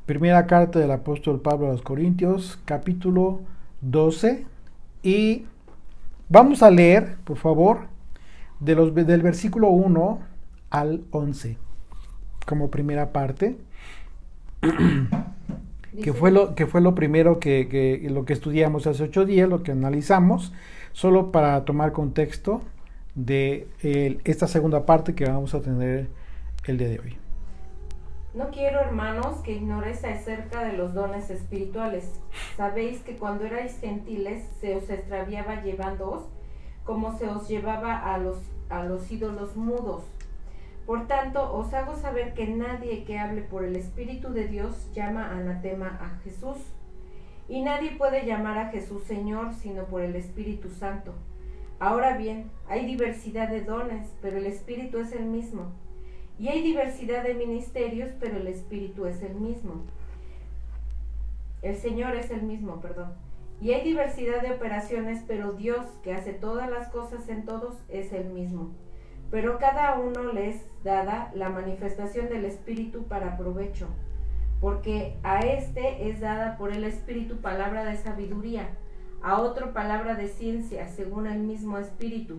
Primera carta del apóstol Pablo a los Corintios, capítulo 12. Y vamos a leer, por favor, del versículo 1 al 11, como primera parte, que fue lo primero lo que estudiamos hace 8 días, lo que analizamos, solo para tomar contexto de esta segunda parte que vamos a tener el día de hoy. No quiero, hermanos, que ignoréis acerca de los dones espirituales. Sabéis que cuando erais gentiles se os extraviaba llevándoos, como se os llevaba a los ídolos mudos. Por tanto, os hago saber que nadie que hable por el Espíritu de Dios llama anatema a Jesús. Y nadie puede llamar a Jesús Señor sino por el Espíritu Santo. Ahora bien, hay diversidad de dones, pero el Espíritu es el mismo. Y hay diversidad de ministerios, pero el Espíritu es el mismo. El Señor es el mismo, perdón. Y hay diversidad de operaciones, pero Dios, que hace todas las cosas en todos, es el mismo. Pero cada uno le es dada la manifestación del Espíritu para provecho, porque a este es dada por el Espíritu palabra de sabiduría, a otro palabra de ciencia, según el mismo Espíriu,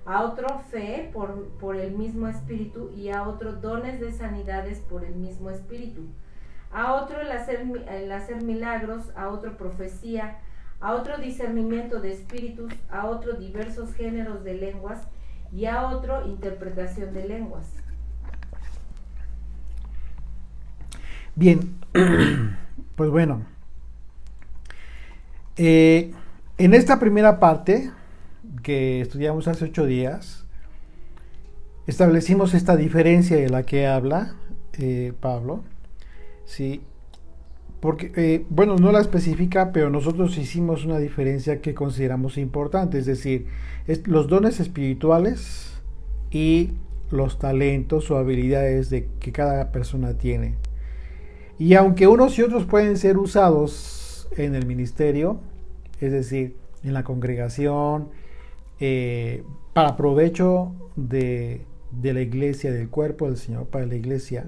a otro fe por el mismo Espíritu, y a otro dones de sanidades por el mismo Espíritu, a otro el hacer milagros, a otro profecía, a otro discernimiento de espíritus, a otro diversos géneros de lenguas, y a otro interpretación de lenguas. Bien, pues bueno, en esta primera parte que estudiamos hace 8 días, establecimos esta diferencia de la que habla Pablo, ¿sí? Porque, bueno, no la especifica, pero nosotros hicimos una diferencia que consideramos importante, es decir, los dones espirituales y los talentos o habilidades que cada persona tiene. Y aunque unos y otros pueden ser usados en el ministerio, es decir, en la congregación, para provecho de la iglesia, del cuerpo del Señor, para la iglesia,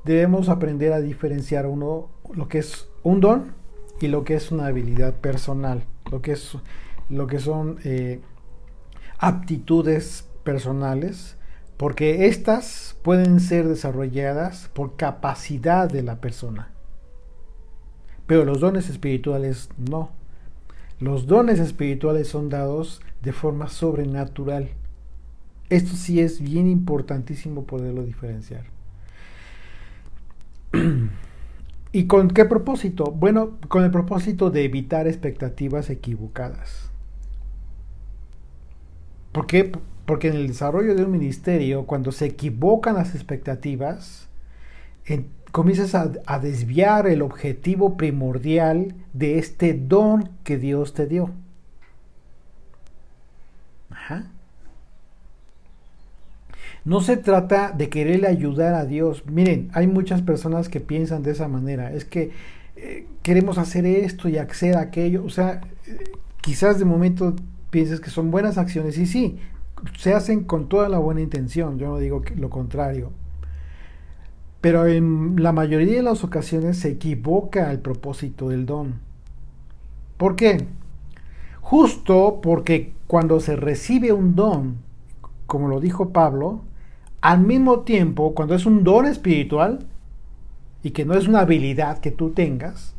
debemos aprender a diferenciar lo que es un don y lo que es una habilidad personal, lo que son aptitudes personales, porque estas pueden ser desarrolladas por capacidad de la persona, pero los dones espirituales no. Los dones espirituales son dados de forma sobrenatural. Esto sí es bien importantísimo poderlo diferenciar. ¿Y con qué propósito? Bueno, con el propósito de evitar expectativas equivocadas. ¿Por qué? Porque en el desarrollo de un ministerio, cuando se equivocan las expectativas, comienzas a desviar el objetivo primordial de este don que Dios te dio. Ajá. No se trata de quererle ayudar a Dios. Miren, hay muchas personas que piensan de esa manera. Es que queremos hacer esto y hacer aquello. O sea, quizás de momento pienses que son buenas acciones y sí, se hacen con toda la buena intención. Yo no digo lo contrario. Pero en la mayoría de las ocasiones se equivoca el propósito del don. ¿Por qué? Justo porque cuando se recibe un don, como lo dijo Pablo, al mismo tiempo, cuando es un don espiritual y que no es una habilidad que tú tengas,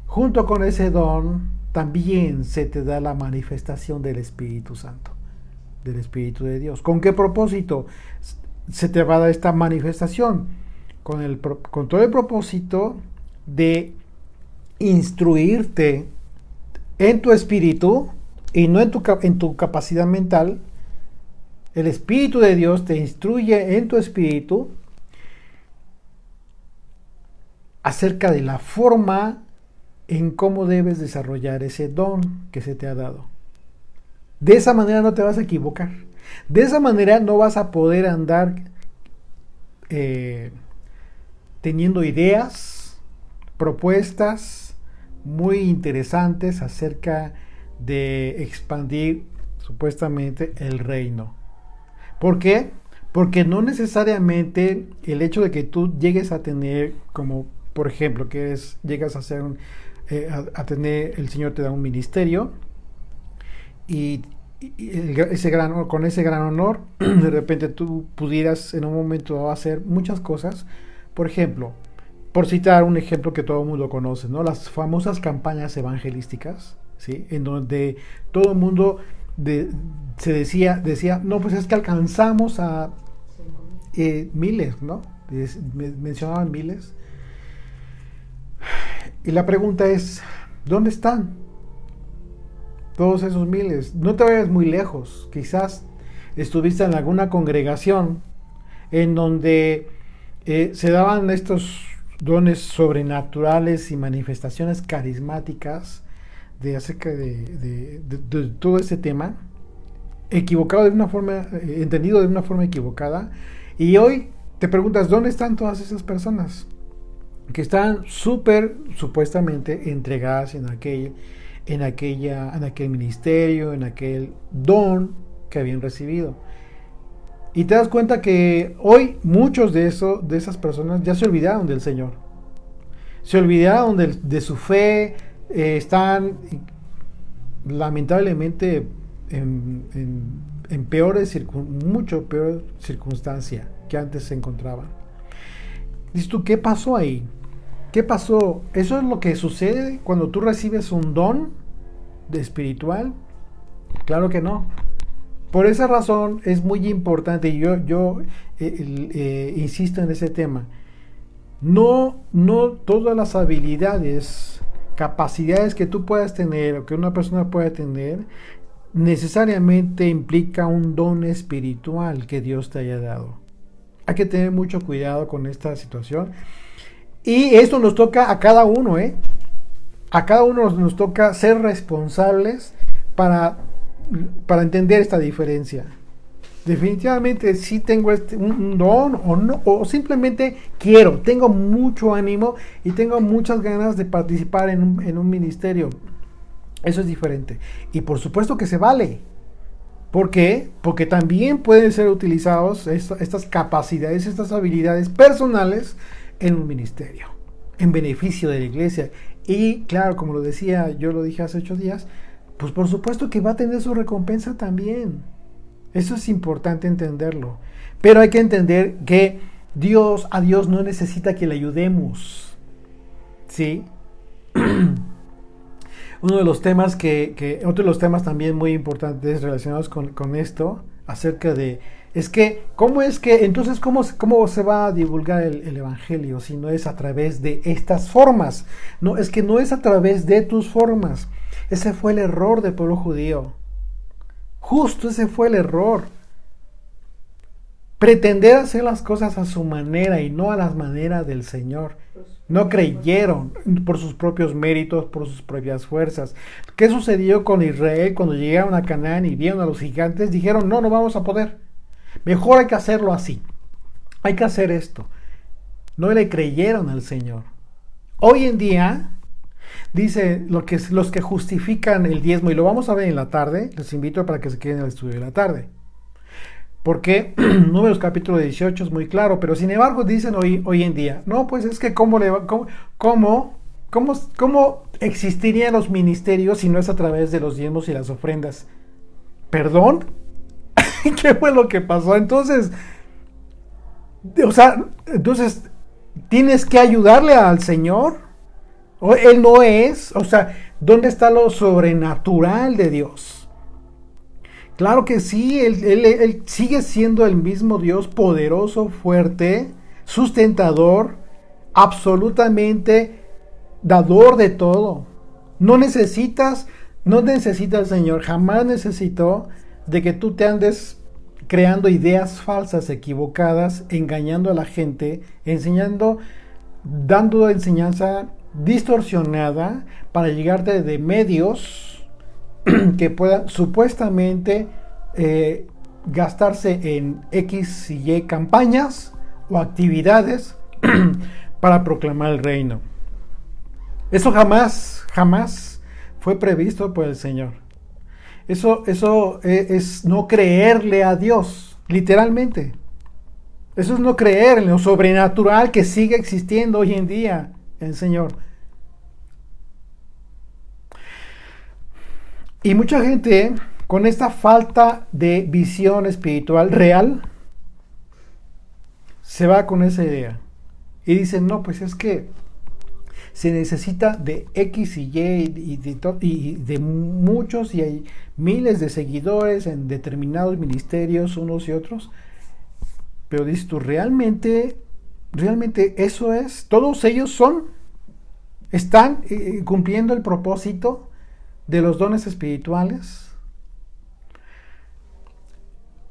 junto con ese don también se te da la manifestación del Espíritu Santo, del Espíritu de Dios. ¿Con qué propósito se te va a dar esta manifestación? Con todo el propósito de instruirte en tu espíritu y no en tu capacidad mental. El Espíritu de Dios te instruye en tu espíritu acerca de la forma en cómo debes desarrollar ese don que se te ha dado. De esa manera no te vas a equivocar. De esa manera no vas a poder andar teniendo ideas, propuestas muy interesantes acerca de expandir supuestamente el reino. ¿Por qué? Porque no necesariamente el hecho de que tú llegues a tener, como por ejemplo, llegas a ser a tener, el Señor te da un ministerio y, con ese gran honor, de repente tú pudieras en un momento hacer muchas cosas. Por ejemplo, por citar un ejemplo que todo el mundo conoce, ¿no? Las famosas campañas evangelísticas, ¿sí? En donde todo el mundo decía, no, pues es que alcanzamos a miles, ¿no? Mencionaban miles. Y la pregunta es, ¿dónde están todos esos miles? No te vayas muy lejos. Quizás estuviste en alguna congregación en donde se daban estos dones sobrenaturales y manifestaciones carismáticas acerca de todo este tema, equivocado de una forma, entendido de una forma equivocada. Y hoy te preguntas, ¿dónde están todas esas personas que están súper supuestamente entregadas en aquel ministerio, en aquel don que habían recibido? Y te das cuenta que hoy muchos de esas personas ya se olvidaron del Señor, se olvidaron de su fe, están lamentablemente en mucho peor circunstancia que antes se encontraban. Dices tú, ¿qué pasó ahí? ¿Qué pasó? ¿Eso es lo que sucede cuando tú recibes un don de espiritual? Claro que no. Por esa razón es muy importante, y yo insisto en ese tema. No todas las habilidades, capacidades que tú puedas tener o que una persona pueda tener necesariamente implica un don espiritual que Dios te haya dado. Hay que tener mucho cuidado con esta situación. Y esto nos toca a cada uno, ¿eh? A cada uno nos toca ser responsables para entender esta diferencia. Definitivamente sí tengo un don o no, o simplemente tengo mucho ánimo y tengo muchas ganas de participar en un ministerio. Eso es diferente. Y por supuesto que se vale. ¿Por qué? Porque también pueden ser utilizados estas capacidades, estas habilidades personales en un ministerio, en beneficio de la iglesia. Y claro, como yo lo dije hace 8 días, pues por supuesto que va a tener su recompensa también. Eso es importante entenderlo. Pero hay que entender que a Dios no necesita que le ayudemos. ¿Sí? Otro de los temas también muy importantes relacionados con esto, acerca de, entonces, ¿cómo se va a divulgar el evangelio si no es a través de estas formas? No, es que no es a través de tus formas. Ese fue el error del pueblo judío. Justo ese fue el error. Pretender hacer las cosas a su manera y no a las maneras del Señor. No creyeron por sus propios méritos, por sus propias fuerzas. ¿Qué sucedió con Israel cuando llegaron a Canaán y vieron a los gigantes? Dijeron, no vamos a poder. Mejor hay que hacerlo así. Hay que hacer esto. No le creyeron al Señor. Hoy en día, dice los que justifican el diezmo, y lo vamos a ver en la tarde, les invito para que se queden en el estudio de la tarde. Porque Números capítulo 18 es muy claro, pero sin embargo dicen hoy en día, no, pues es que ¿cómo existirían los ministerios si no es a través de los diezmos y las ofrendas? ¿Perdón? ¿Qué fue lo que pasó? Entonces, ¿tienes que ayudarle al Señor? Él no es, ¿dónde está lo sobrenatural de Dios? Claro que sí, él sigue siendo el mismo Dios poderoso, fuerte, sustentador, absolutamente dador de todo. No necesita el Señor, jamás necesitó de que tú te andes creando ideas falsas, equivocadas, engañando a la gente, dando enseñanza distorsionada para llegarte de medios que puedan supuestamente gastarse en X y Y campañas o actividades para proclamar el reino. Eso jamás fue previsto por el Señor. Eso es no creerle a Dios, literalmente. Eso es no creer en lo sobrenatural que sigue existiendo hoy en día, el Señor. Y mucha gente, con esta falta de visión espiritual real, se va con esa idea. Y dicen, no, pues es que se necesita de X y Y y de muchos, y hay miles de seguidores en determinados ministerios, unos y otros. Pero dices tú, realmente eso es, todos ellos están cumpliendo el propósito de los dones espirituales.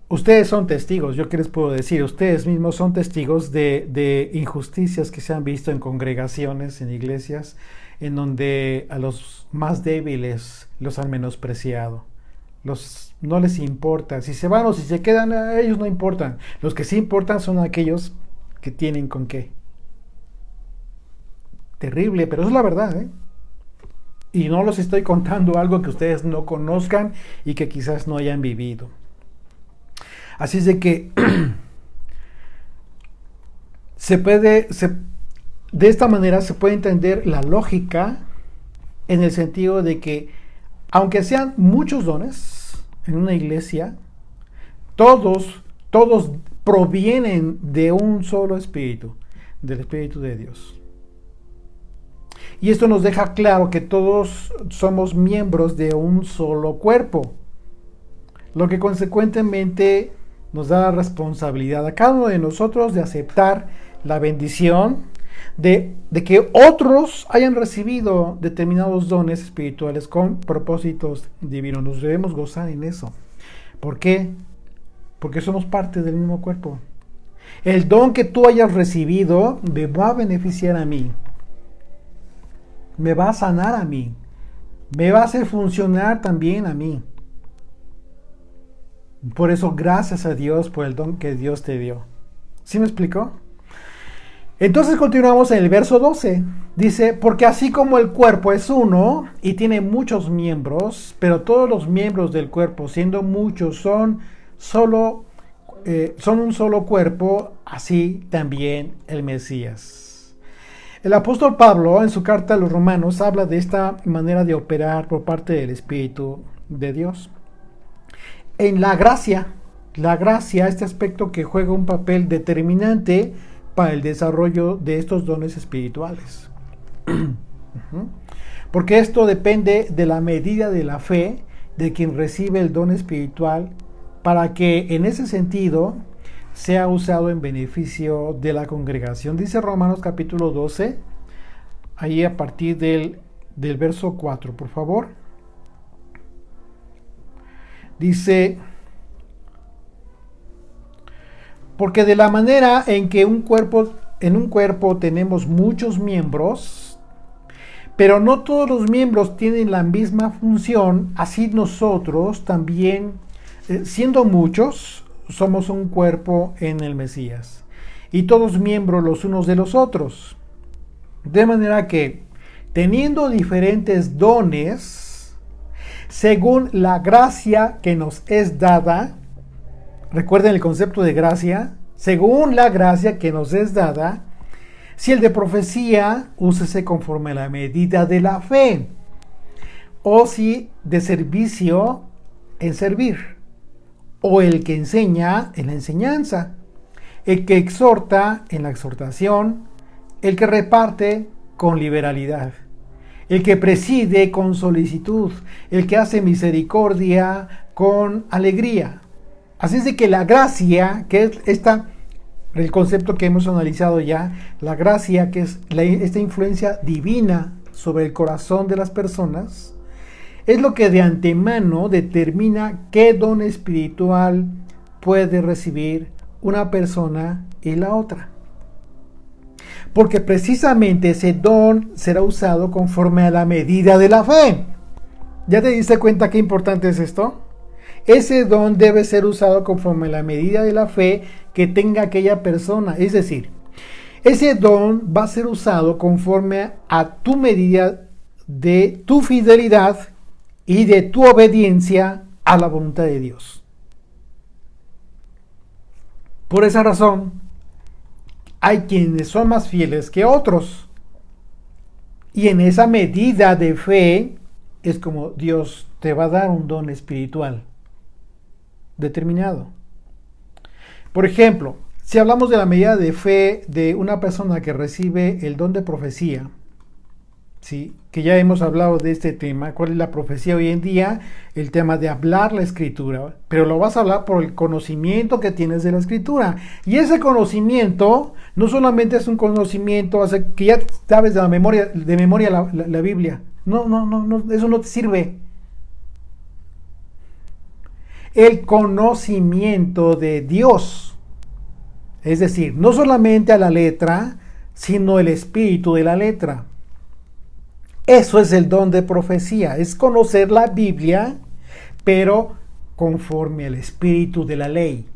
Ustedes son testigos, yo qué les puedo decir, ustedes mismos son testigos de injusticias que se han visto en congregaciones, en iglesias, en donde a los más débiles los han menospreciado. No les importa, si se van o si se quedan, a ellos no importan. Los que sí importan son aquellos que tienen con qué. Terrible, pero es la verdad, ¿eh? Y no les estoy contando algo que ustedes no conozcan y que quizás no hayan vivido. Así es de que de esta manera se puede entender la lógica en el sentido de que, aunque sean muchos dones en una iglesia, todos provienen de un solo espíritu, del Espíritu de Dios. Y esto nos deja claro que todos somos miembros de un solo cuerpo, lo que consecuentemente nos da la responsabilidad a cada uno de nosotros de aceptar la bendición de que otros hayan recibido determinados dones espirituales con propósitos divinos. Nos debemos gozar en eso. ¿Por qué? Porque somos parte del mismo cuerpo. El don que tú hayas recibido me va a beneficiar a mí. Me va a sanar a mí. Me va a hacer funcionar también a mí. Por eso, gracias a Dios por el don que Dios te dio. ¿Sí me explicó? Entonces continuamos en el verso 12. Dice, porque así como el cuerpo es uno y tiene muchos miembros, pero todos los miembros del cuerpo, siendo muchos, son un solo cuerpo, así también el Mesías. El apóstol Pablo, en su carta a los Romanos, habla de esta manera de operar por parte del Espíritu de Dios. En la gracia, este aspecto que juega un papel determinante para el desarrollo de estos dones espirituales. Porque esto depende de la medida de la fe de quien recibe el don espiritual, para que en ese sentido sea usado en beneficio de la congregación. Dice Romanos capítulo 12, ahí a partir del verso 4, por favor. Dice, porque de la manera en que en un cuerpo tenemos muchos miembros, pero no todos los miembros tienen la misma función, así nosotros también, siendo muchos, somos un cuerpo en el Mesías, y todos miembros los unos de los otros. De manera que, teniendo diferentes dones, según la gracia que nos es dada, recuerden el concepto de gracia, según la gracia que nos es dada, si el de profecía, úsese conforme a la medida de la fe, o si de servicio, en servir, o el que enseña, en la enseñanza, el que exhorta, en la exhortación, el que reparte, con liberalidad, el que preside, con solicitud, el que hace misericordia, con alegría. Así es de que la gracia, que es el concepto que hemos analizado ya, la gracia, que es esta influencia divina sobre el corazón de las personas, es lo que de antemano determina qué don espiritual puede recibir una persona y la otra. Porque precisamente ese don será usado conforme a la medida de la fe. ¿Ya te diste cuenta qué importante es esto? Ese don debe ser usado conforme a la medida de la fe que tenga aquella persona. Es decir, ese don va a ser usado conforme a tu medida de tu fidelidad y de tu obediencia a la voluntad de Dios. Por esa razón, hay quienes son más fieles que otros. Y en esa medida de fe es como Dios te va a dar un don espiritual determinado. Por ejemplo, si hablamos de la medida de fe de una persona que recibe el don de profecía, ¿sí? Que ya hemos hablado de este tema, cuál es la profecía hoy en día, el tema de hablar la escritura, pero lo vas a hablar por el conocimiento que tienes de la escritura. Y ese conocimiento no solamente es un conocimiento que ya sabes de memoria la Biblia. No, eso no te sirve. El conocimiento de Dios, es decir, no solamente a la letra, sino el espíritu de la letra. Eso es el don de profecía, es conocer la Biblia, pero conforme al espíritu de la ley.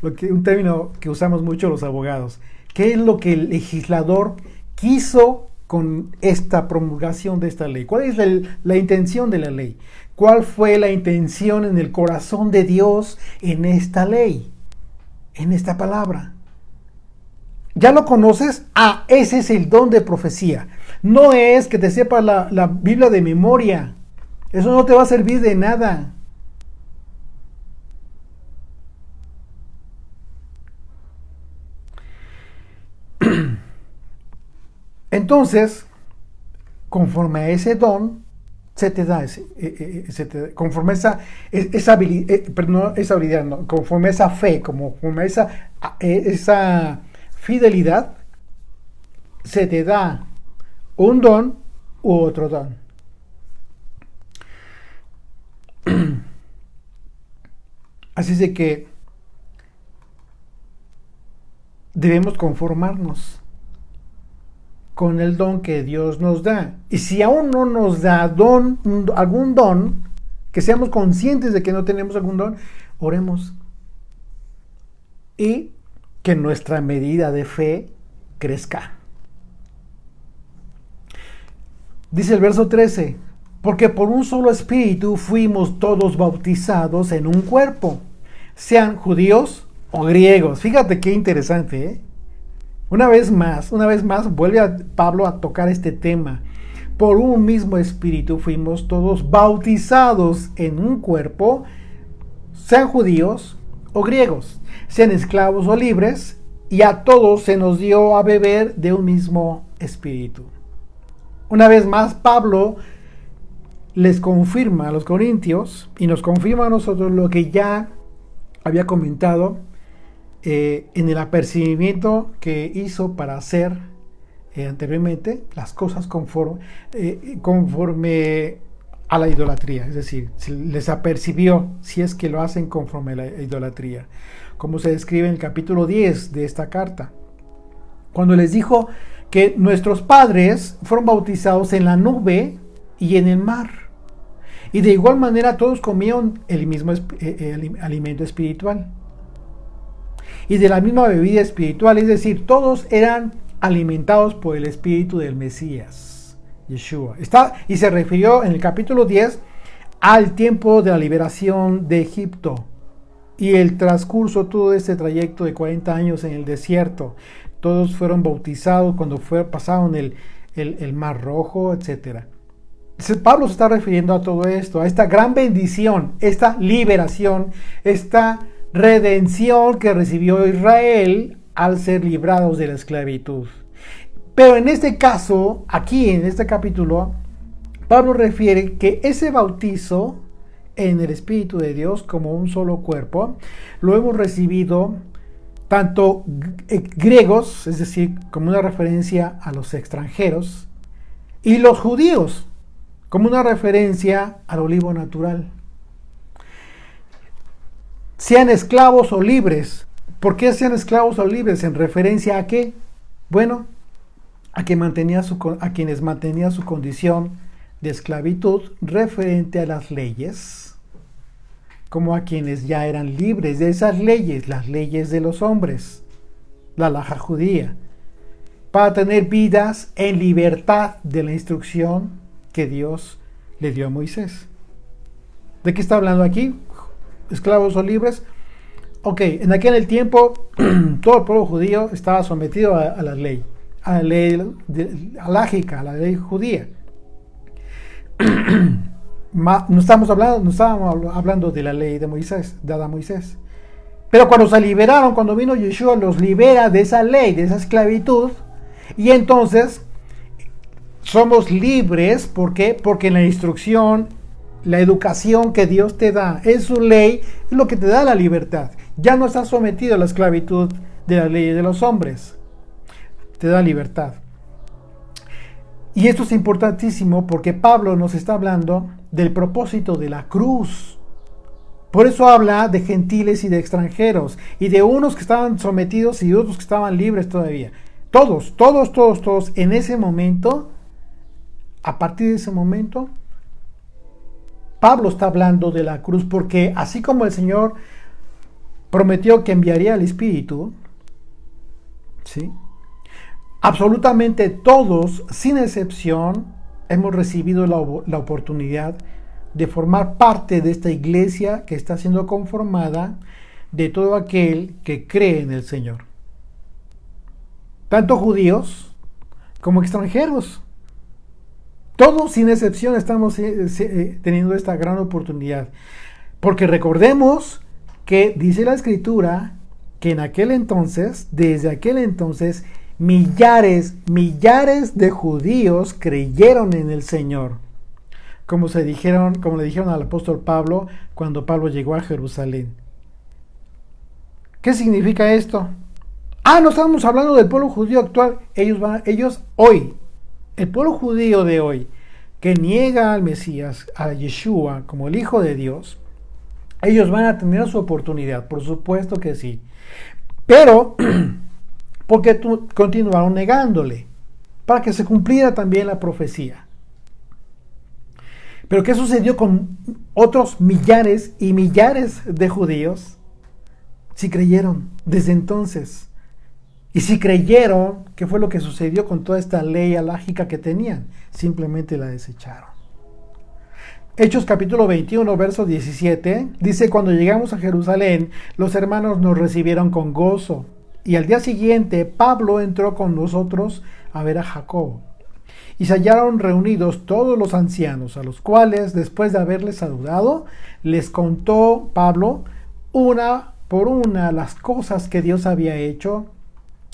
Un término que usamos mucho los abogados. ¿Qué es lo que el legislador quiso con esta promulgación de esta ley? ¿Cuál es la intención de la ley? ¿Cuál fue la intención en el corazón de Dios en esta ley? En esta palabra. ¿Ya lo conoces? Ese es el don de profecía. No es que te sepas la Biblia de memoria. Eso no te va a servir de nada. Entonces, conforme a ese don, se te da conforme esa habilidad, conforme a esa fe, conforme a esa fidelidad, se te da un don u otro don. Así es de que debemos conformarnos con el don que Dios nos da. Y si aún no nos da algún don, que seamos conscientes de que no tenemos algún don, oremos. Y que nuestra medida de fe crezca. Dice el verso 13, porque por un solo espíritu fuimos todos bautizados en un cuerpo, sean judíos o griegos. Fíjate qué interesante, ¿eh? Una vez más, vuelve Pablo a tocar este tema. Por un mismo espíritu fuimos todos bautizados en un cuerpo, sean judíos o griegos, sean esclavos o libres, y a todos se nos dio a beber de un mismo espíritu. Una vez más, Pablo les confirma a los corintios y nos confirma a nosotros lo que ya había comentado en el apercibimiento que hizo para hacer anteriormente las cosas conforme a la idolatría, es decir, les apercibió si es que lo hacen conforme a la idolatría, como se describe en el capítulo 10 de esta carta, cuando les dijo que nuestros padres fueron bautizados en la nube y en el mar, y de igual manera todos comían el mismo alimento espiritual y de la misma bebida espiritual, es decir, todos eran alimentados por el espíritu del Mesías, Yeshua. Y se refirió en el capítulo 10 al tiempo de la liberación de Egipto y el transcurso, todo este trayecto de 40 años en el desierto. Todos fueron bautizados cuando pasaron el Mar Rojo, etc. Pablo se está refiriendo a todo esto, a esta gran bendición, esta liberación, esta redención que recibió Israel al ser librados de la esclavitud. Pero en este caso, aquí en este capítulo, Pablo refiere que ese bautizo en el Espíritu de Dios como un solo cuerpo, lo hemos recibido tanto griegos, es decir, como una referencia a los extranjeros, y los judíos, como una referencia al olivo natural. Sean esclavos o libres. ¿Por qué sean esclavos o libres? ¿En referencia a qué? Bueno, a quienes mantenían su condición de esclavitud referente a las leyes, como a quienes ya eran libres de esas leyes, las leyes de los hombres, la halajá judía, para tener vidas en libertad de la instrucción que Dios le dio a Moisés. ¿De qué está hablando aquí? ¿Esclavos o libres? Ok, en aquel tiempo todo el pueblo judío estaba sometido a la ley alágica, a la ley judía. No estábamos hablando de la ley de Moisés, dada a Moisés. Pero cuando se liberaron, cuando vino Yeshua, los libera de esa ley, de esa esclavitud, y entonces somos libres. ¿Por qué? Porque la instrucción, la educación que Dios te da en su ley es lo que te da la libertad. Ya no estás sometido a la esclavitud de la ley de los hombres. Te da libertad. Y esto es importantísimo porque Pablo nos está hablando del propósito de la cruz. Por eso habla de gentiles y de extranjeros, y de unos que estaban sometidos y de otros que estaban libres todavía. Todos, en ese momento, a partir de ese momento, Pablo está hablando de la cruz, porque así como el Señor prometió que enviaría el Espíritu, ¿sí? Absolutamente todos, sin excepción, hemos recibido la oportunidad de formar parte de esta iglesia que está siendo conformada de todo aquel que cree en el Señor. Tanto judíos como extranjeros. Todos, sin excepción, estamos teniendo esta gran oportunidad. Porque recordemos que dice la Escritura que en aquel entonces, desde aquel entonces, millares de judíos creyeron en el Señor. Como le dijeron al apóstol Pablo cuando Pablo llegó a Jerusalén. ¿Qué significa esto? No estamos hablando del pueblo judío actual. Ellos hoy, el pueblo judío de hoy, que niega al Mesías, a Yeshua, como el Hijo de Dios, ellos van a tener su oportunidad, por supuesto que sí. Pero, ¿por qué continuaron negándole? Para que se cumpliera también la profecía. Pero ¿qué sucedió con otros millares y millares de judíos? Si creyeron desde entonces. Y si creyeron, ¿qué fue lo que sucedió con toda esta ley alágica que tenían? Simplemente la desecharon. Hechos capítulo 21, verso 17, dice: cuando llegamos a Jerusalén, los hermanos nos recibieron con gozo. Y al día siguiente, Pablo entró con nosotros a ver a Jacobo. Y se hallaron reunidos todos los ancianos, a los cuales, después de haberles saludado, les contó Pablo una por una las cosas que Dios había hecho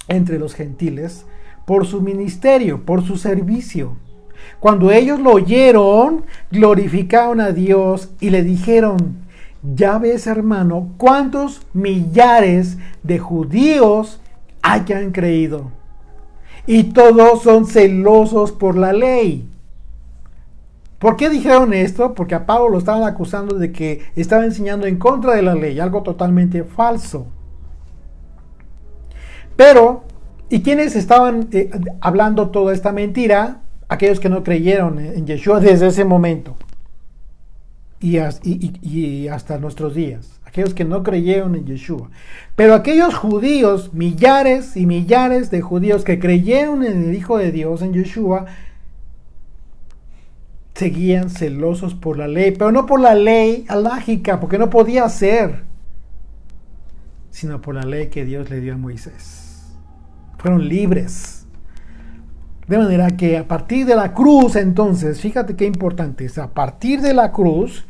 entre los gentiles por su ministerio, por su servicio. Cuando ellos lo oyeron, glorificaron a Dios y le dijeron: ya ves, hermano, cuántos millares de judíos hayan creído. Y todos son celosos por la ley. ¿Por qué dijeron esto? Porque a Pablo lo estaban acusando de que estaba enseñando en contra de la ley, algo totalmente falso. Pero, ¿y quiénes estaban hablando toda esta mentira? Aquellos que no creyeron en Yeshua desde ese momento y hasta nuestros días. Aquellos que no creyeron en Yeshua. Pero aquellos judíos, millares y millares de judíos que creyeron en el Hijo de Dios, en Yeshua, seguían celosos por la ley, pero no por la ley alágica, porque no podía ser, sino por la ley que Dios le dio a Moisés. Fueron libres. De manera que a partir de la cruz, entonces, fíjate qué importante es, a partir de la cruz,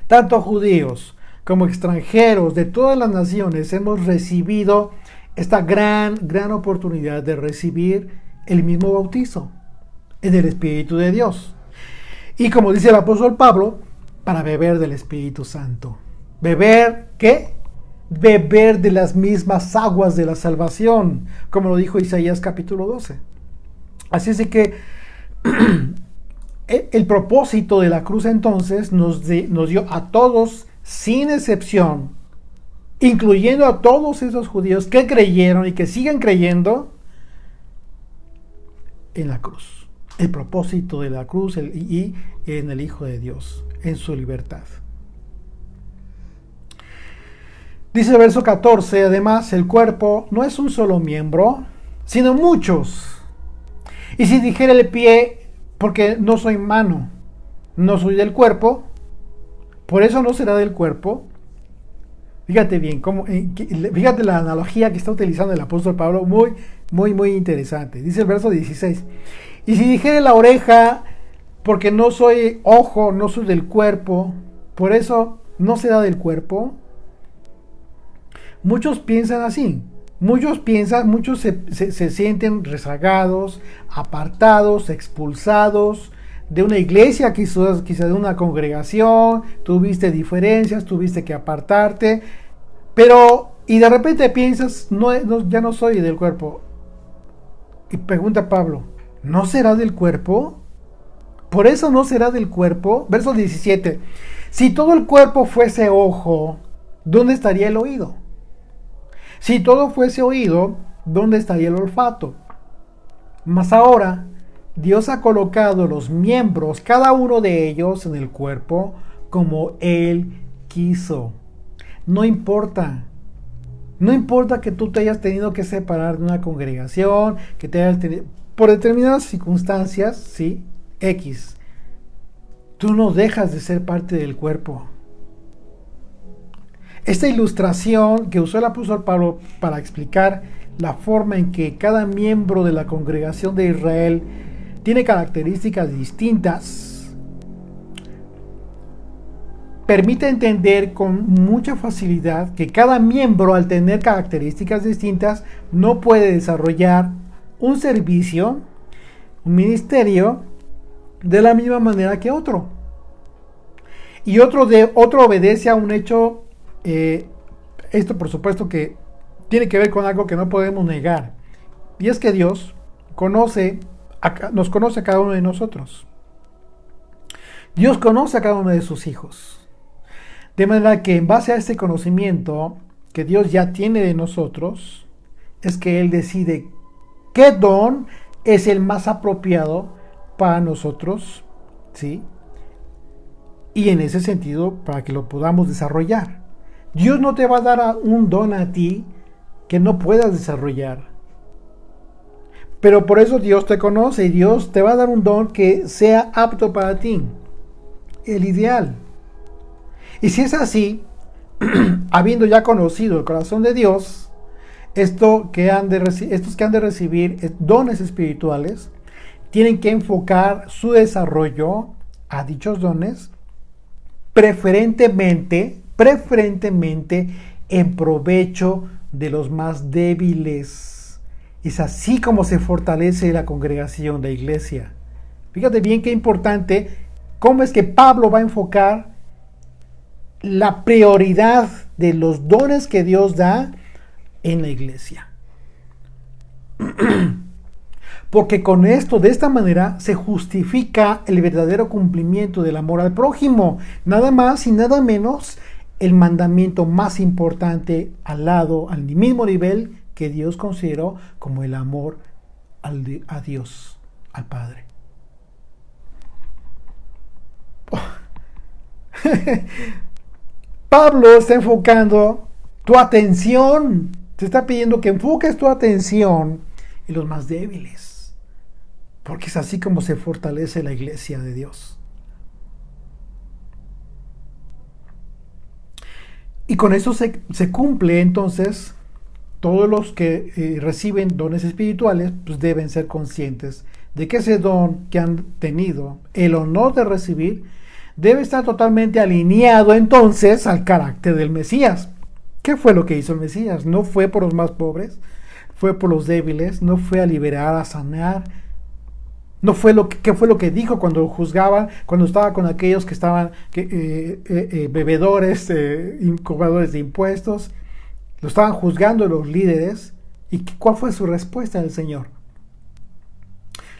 tanto judíos como extranjeros de todas las naciones hemos recibido esta gran oportunidad de recibir el mismo bautizo en el Espíritu de Dios. Y como dice el apóstol Pablo, para beber del Espíritu Santo. ¿Beber qué? Beber de las mismas aguas de la salvación, como lo dijo Isaías capítulo 12. Así es de que el propósito de la cruz entonces nos dio a todos, sin excepción, incluyendo a todos esos judíos que creyeron y que siguen creyendo en la cruz. El propósito de la cruz y en el Hijo de Dios, en su libertad. Dice el verso 14, además, el cuerpo no es un solo miembro, sino muchos. Y si dijera el pie, porque no soy mano, no soy del cuerpo, por eso no será del cuerpo. Fíjate bien, fíjate la analogía que está utilizando el apóstol Pablo, muy, muy, muy interesante. Dice el verso 16, y si dijere la oreja, porque no soy ojo, no soy del cuerpo, por eso no será del cuerpo. Muchos piensan así, muchos se sienten rezagados, apartados, expulsados de una iglesia, quizás de una congregación, tuviste diferencias, tuviste que apartarte, pero, y de repente piensas, ya no soy del cuerpo. Y pregunta Pablo, ¿no será del cuerpo? Por eso no será del cuerpo. Verso 17. Si todo el cuerpo fuese ojo, ¿dónde estaría el oído? Si todo fuese oído, ¿dónde estaría el olfato? Mas ahora, Dios ha colocado los miembros, cada uno de ellos, en el cuerpo, como Él quiso. No importa. No importa que tú te hayas tenido que separar de una congregación, que te hayas tenido, por determinadas circunstancias, ¿sí? X. Tú no dejas de ser parte del cuerpo. Esta ilustración que usó el apóstol Pablo para explicar la forma en que cada miembro de la congregación de Israel tiene características distintas, permite entender con mucha facilidad que cada miembro, al tener características distintas, no puede desarrollar un servicio, un ministerio, de la misma manera que otro. Y otro obedece a un hecho, esto por supuesto que tiene que ver con algo que no podemos negar. Y es que Dios nos conoce a cada uno de nosotros. Dios conoce a cada uno de sus hijos. De manera que en base a este conocimiento que Dios ya tiene de nosotros, es que Él decide qué don es el más apropiado para nosotros, ¿sí? Y en ese sentido, para que lo podamos desarrollar. Dios no te va a dar un don a ti que no puedas desarrollar. Pero por eso Dios te conoce y Dios te va a dar un don que sea apto para ti. El ideal. Y si es así, habiendo ya conocido el corazón de Dios, estos que han de recibir dones espirituales, tienen que enfocar su desarrollo a dichos dones preferentemente en provecho de los más débiles. Es así como se fortalece la congregación, la iglesia. Fíjate bien qué importante, cómo es que Pablo va a enfocar la prioridad de los dones que Dios da en la iglesia. Porque con esto, de esta manera, se justifica el verdadero cumplimiento del amor al prójimo. Nada más y nada menos el mandamiento más importante al mismo nivel que Dios consideró como el amor a Dios, al Padre. Pablo está enfocando tu atención, te está pidiendo que enfoques tu atención en los más débiles. Porque es así como se fortalece la iglesia de Dios. Y con eso se cumple entonces, todos los que reciben dones espirituales pues deben ser conscientes de que ese don que han tenido el honor de recibir debe estar totalmente alineado entonces al carácter del Mesías. ¿Qué fue lo que hizo el Mesías? No fue por los más pobres, fue por los débiles, no fue a liberar, a sanar. No fue ¿qué fue lo que dijo cuando juzgaban, cuando estaba con aquellos que estaban bebedores, cobradores de impuestos? Lo estaban juzgando los líderes. ¿Y cuál fue su respuesta del Señor?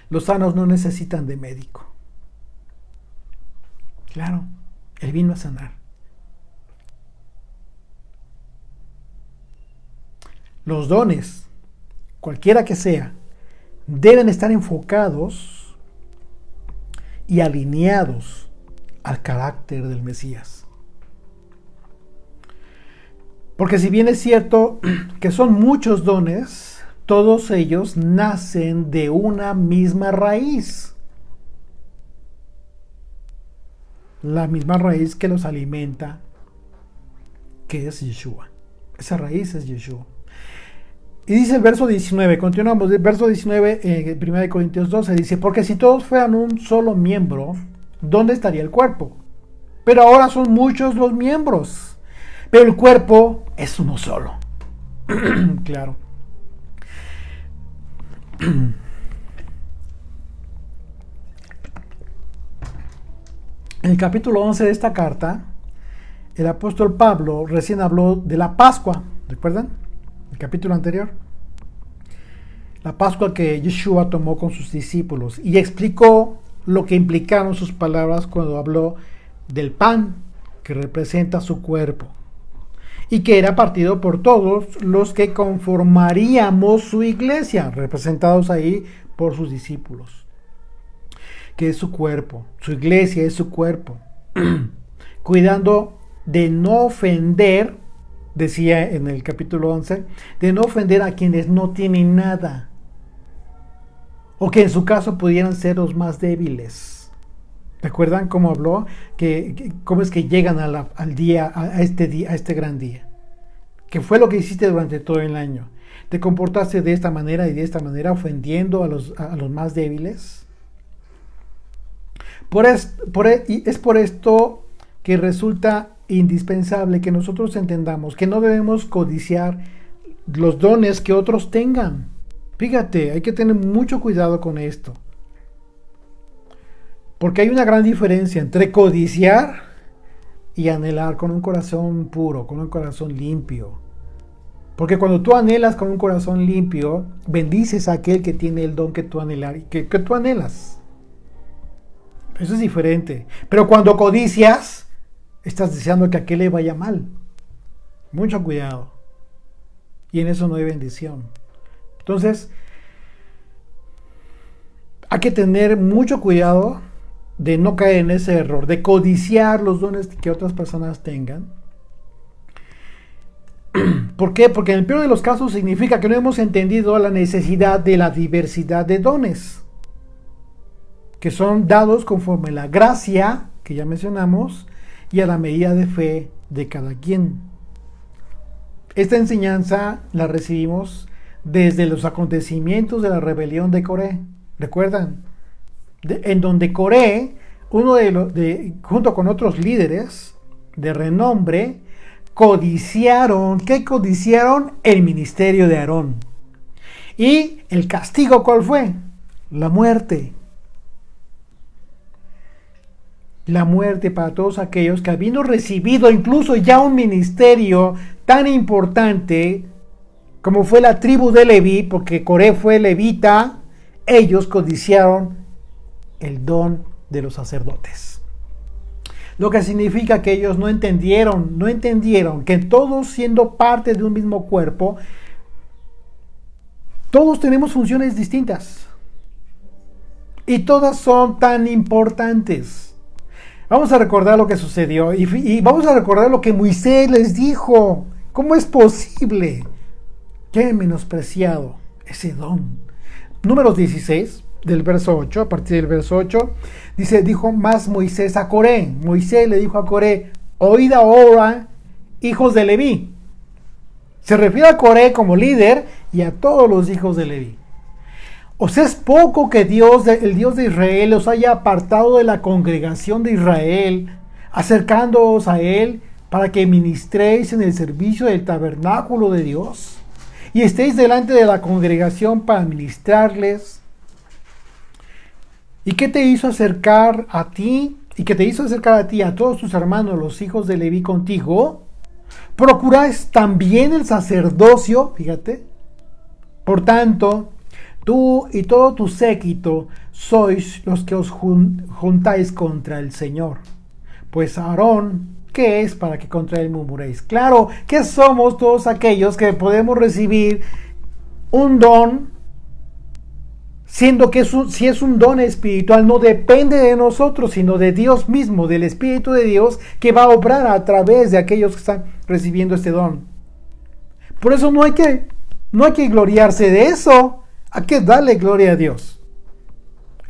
Los sanos no necesitan de médico. Claro, Él vino a sanar. Los dones, cualquiera que sea, deben estar enfocados y alineados al carácter del Mesías. Porque si bien es cierto que son muchos dones, todos ellos nacen de una misma raíz. La misma raíz que los alimenta, que es Yeshua. Esa raíz es Yeshua. Y dice el verso 19, continuamos, el verso 19 en 1 Corintios 12, dice, porque si todos fueran un solo miembro, ¿dónde estaría el cuerpo? Pero ahora son muchos los miembros, pero el cuerpo es uno solo. Claro. En el capítulo 11 de esta carta, el apóstol Pablo recién habló de la Pascua, ¿recuerdan? El capítulo anterior. La Pascua que Yeshua tomó con sus discípulos y explicó lo que implicaron sus palabras cuando habló del pan que representa su cuerpo y que era partido por todos los que conformaríamos su iglesia, representados ahí por sus discípulos, que es su cuerpo, su iglesia es su cuerpo, cuidando de no ofender, decía en el capítulo 11, de no ofender a quienes no tienen nada, o que en su caso pudieran ser los más débiles. ¿Recuerdan cómo habló? Cómo es que llegan al día, a este gran día. ¿Qué fue lo que hiciste durante todo el año? ¿Te comportaste de esta manera y de esta manera, ofendiendo a los más débiles? Es por esto que resulta indispensable que nosotros entendamos que no debemos codiciar los dones que otros tengan. Fíjate, hay que tener mucho cuidado con esto. Porque hay una gran diferencia entre codiciar y anhelar con un corazón puro, con un corazón limpio. Porque cuando tú anhelas con un corazón limpio, bendices a aquel que tiene el don que tú anhelas. Eso es diferente. Pero cuando codicias, estás deseando que a aquel le vaya mal. Mucho cuidado. Y en eso no hay bendición. Entonces, hay que tener mucho cuidado de no caer en ese error, de codiciar los dones que otras personas tengan. ¿Por qué? Porque en el peor de los casos significa que no hemos entendido la necesidad de la diversidad de dones, que son dados conforme a la gracia, que ya mencionamos, y a la medida de fe de cada quien. Esta enseñanza la recibimos desde los acontecimientos de la rebelión de Coré. ¿Recuerdan? En donde Coré, junto con otros líderes de renombre, codiciaron. ¿Qué codiciaron? El ministerio de Aarón. ¿Y el castigo cuál fue? La muerte. La muerte para todos aquellos que habiendo recibido incluso ya un ministerio tan importante como fue la tribu de Leví, porque Coré fue levita, ellos codiciaron el don de los sacerdotes. Lo que significa que ellos no entendieron que todos siendo parte de un mismo cuerpo, todos tenemos funciones distintas. Y todas son tan importantes. Vamos a recordar lo que sucedió y vamos a recordar lo que Moisés les dijo. ¿Cómo es posible que hayan menospreciado ese don? Números 16, del verso 8, a partir del verso 8, dijo más Moisés a Coré. Moisés le dijo a Coré, oíd ahora, hijos de Leví. Se refiere a Coré como líder y a todos los hijos de Leví. ¿Os es poco que el Dios de Israel os haya apartado de la congregación de Israel, acercándoos a él para que ministréis en el servicio del tabernáculo de Dios y estéis delante de la congregación para ministrarles? ¿Y qué te hizo acercar a ti? ¿Y qué te hizo acercar a ti a todos tus hermanos, los hijos de Leví contigo? ¿Procuráis también el sacerdocio? Fíjate. Por tanto, tú y todo tu séquito sois los que os juntáis contra el Señor. Pues Aarón, ¿qué es para que contra él murmuréis? Claro, que somos todos aquellos que podemos recibir un don, siendo que si es un don espiritual, no depende de nosotros, sino de Dios mismo, del Espíritu de Dios, que va a obrar a través de aquellos que están recibiendo este don. Por eso no hay que gloriarse de eso. Hay que darle gloria a Dios.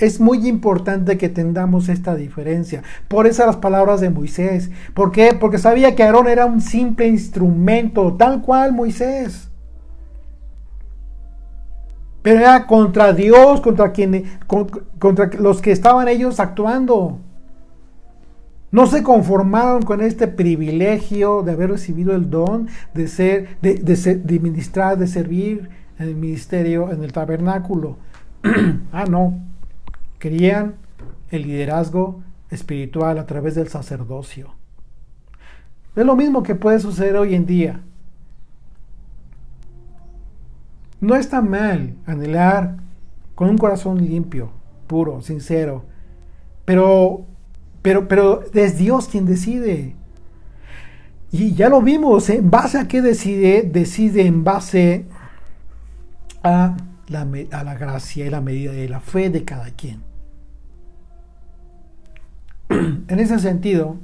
Es muy importante que entendamos esta diferencia. Por eso las palabras de Moisés. ¿Por qué? Porque sabía que Aarón era un simple instrumento, tal cual Moisés. Pero era contra Dios, contra los que estaban ellos actuando. No se conformaron con este privilegio de haber recibido el don de ministrar, de servir en el ministerio, en el tabernáculo. No. Querían el liderazgo espiritual a través del sacerdocio. Es lo mismo que puede suceder hoy en día. No está mal anhelar con un corazón limpio, puro, sincero, pero es Dios quien decide. Y ya lo vimos, ¿en base a qué decide? Decide en base a la gracia y la medida de la fe de cada quien. En ese sentido,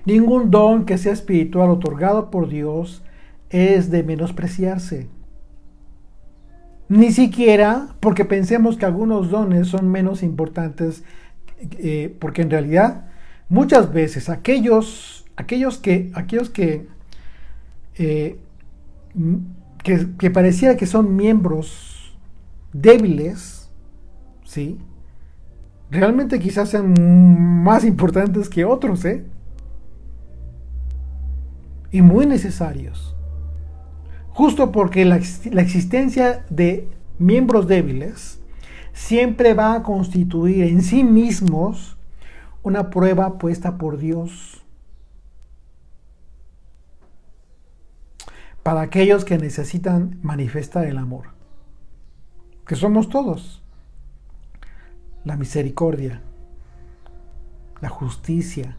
ningún don que sea espiritual otorgado por Dios es de menospreciarse. Ni siquiera porque pensemos que algunos dones son menos importantes, porque en realidad muchas veces aquellos que pareciera que son miembros débiles, ¿sí? Realmente quizás sean más importantes que otros, y muy necesarios. Justo porque la existencia de miembros débiles siempre va a constituir en sí mismos una prueba puesta por Dios para aquellos que necesitan manifestar el amor, que somos todos. La misericordia, la justicia,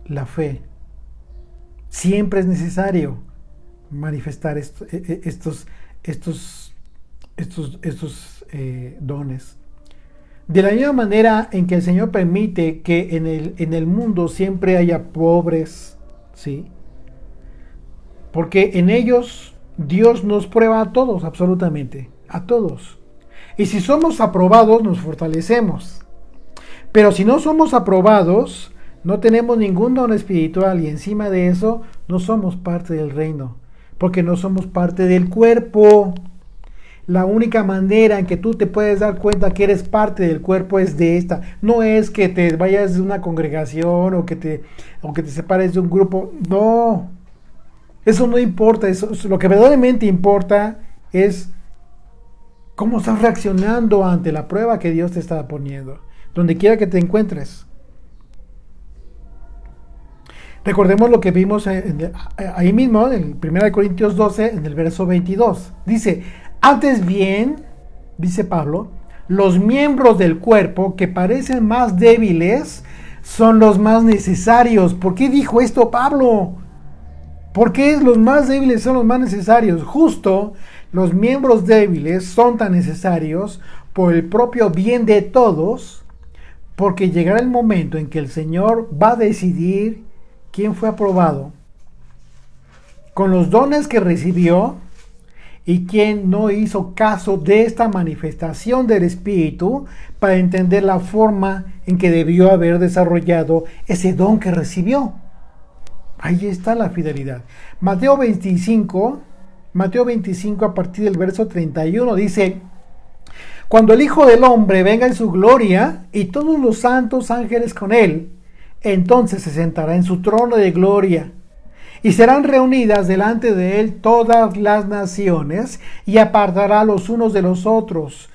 la fe. Siempre es necesario manifestar estos dones. De la misma manera en que el Señor permite que en el mundo siempre haya pobres, ¿sí? Porque en ellos Dios nos prueba a todos, absolutamente, a todos. Y si somos aprobados, nos fortalecemos. Pero si no somos aprobados, no tenemos ningún don espiritual y encima de eso no somos parte del reino, porque no somos parte del cuerpo. La única manera en que tú te puedes dar cuenta que eres parte del cuerpo es de esta. No es que te vayas de una congregación o que te separes de un grupo. No. Eso no importa. Lo que verdaderamente importa es cómo estás reaccionando ante la prueba que Dios te está poniendo, donde quiera que te encuentres. Recordemos lo que vimos ahí mismo, en 1 Corintios 12, en el verso 22. Dice, antes bien, dice Pablo, los miembros del cuerpo que parecen más débiles son los más necesarios. ¿Por qué dijo esto Pablo? ¿Por qué los más débiles son los más necesarios? Justo los miembros débiles son tan necesarios por el propio bien de todos, porque llegará el momento en que el Señor va a decidir quién fue aprobado con los dones que recibió y quién no hizo caso de esta manifestación del Espíritu para entender la forma en que debió haber desarrollado ese don que recibió. Ahí está la fidelidad. Mateo 25 a partir del verso 31 dice, cuando el Hijo del Hombre venga en su gloria y todos los santos ángeles con él, entonces se sentará en su trono de gloria y serán reunidas delante de él todas las naciones y apartará los unos de los otros,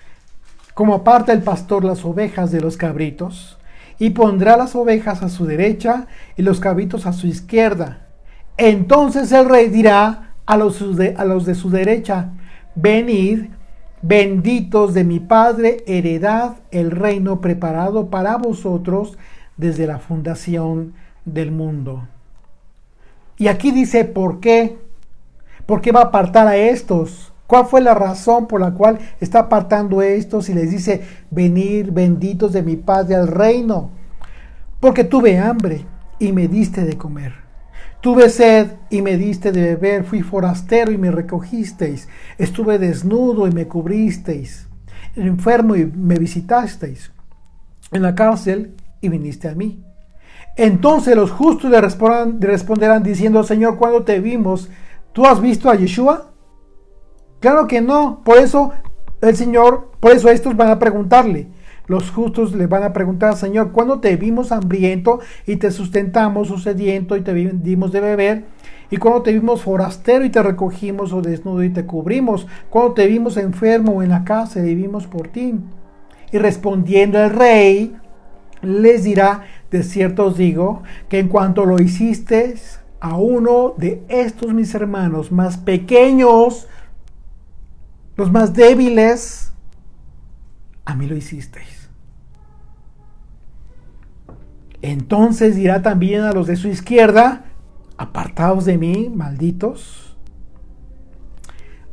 como aparta el pastor las ovejas de los cabritos, y pondrá las ovejas a su derecha y los cabritos a su izquierda. Entonces el rey dirá a los de su derecha, venid, benditos de mi Padre, heredad el reino preparado para vosotros desde la fundación del mundo. Y aquí dice, ¿por qué? ¿Por qué va a apartar a estos? ¿Cuál fue la razón por la cual está apartando a estos y les dice, venid, benditos de mi Padre al reino? Porque tuve hambre y me diste de comer. Tuve sed y me diste de beber, fui forastero y me recogisteis, estuve desnudo y me cubristeis, enfermo y me visitasteis, en la cárcel y viniste a mí. Entonces los justos le responderán diciendo, Señor, ¿cuándo te vimos? ¿Tú has visto a Yeshua? Claro que no. Por eso estos van a preguntarle. Los justos le van a preguntar, Señor, ¿cuándo te vimos hambriento y te sustentamos, o sediento y te dimos de beber? ¿Y cuando te vimos forastero y te recogimos, o desnudo y te cubrimos? ¿Cuando te vimos enfermo o en la cárcel y vimos por ti? Y respondiendo el rey, les dirá, de cierto os digo, que en cuanto lo hicisteis a uno de estos mis hermanos más pequeños, los más débiles, a mí lo hicisteis. Entonces dirá también a los de su izquierda, apartaos de mí, malditos,